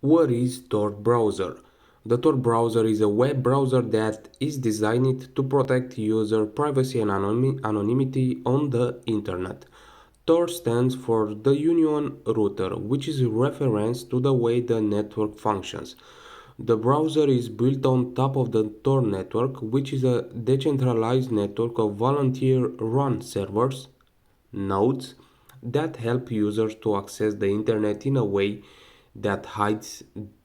What is Tor Browser? The Tor browser is a web browser that is designed to protect user privacy and anonymity on the internet. Tor stands for the Union Router, which is a reference to the way the network functions. The browser is built on top of the Tor network, which is a decentralized network of volunteer-run servers, nodes, that help users to access the internet in a way that hides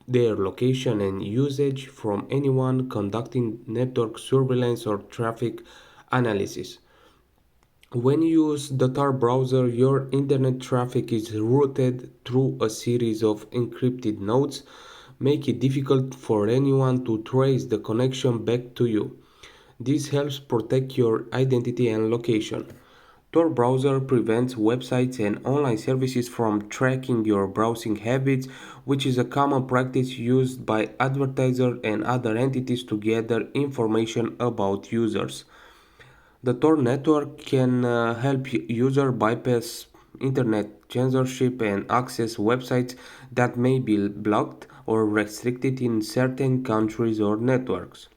their location and usage from anyone conducting network surveillance or traffic analysis. When you use the Tor browser, your internet traffic is routed through a series of encrypted nodes, make it difficult for anyone to trace the connection back to you. This helps protect your identity and location. Tor browser prevents websites and online services from tracking your browsing habits, which is a common practice used by advertisers and other entities to gather information about users. The Tor network can help users bypass internet censorship and access websites that may be blocked or restricted in certain countries or networks.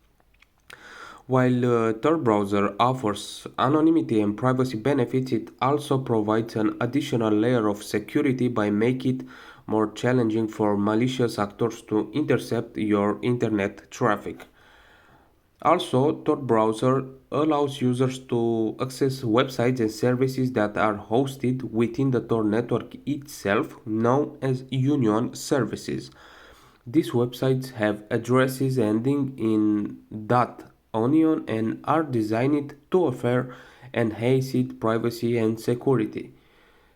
While Tor browser offers anonymity and privacy benefits, it also provides an additional layer of security by making it more challenging for malicious actors to intercept your internet traffic. Also, Tor browser allows users to access websites and services that are hosted within the Tor network itself, known as Union services. These websites have addresses ending in .onion and are designed to offer enhanced privacy and security.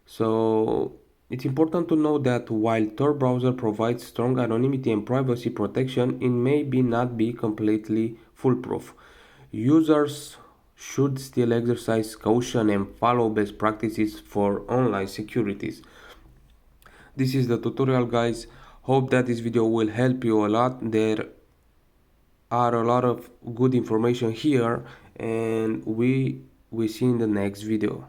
So it's important to know that while Tor browser provides strong anonymity and privacy protection, it may not be completely foolproof. Users should still exercise caution and follow best practices for online securities. This is the tutorial, guys. Hope that this video will help you a lot. There are a lot of good information here, and we see in the next video.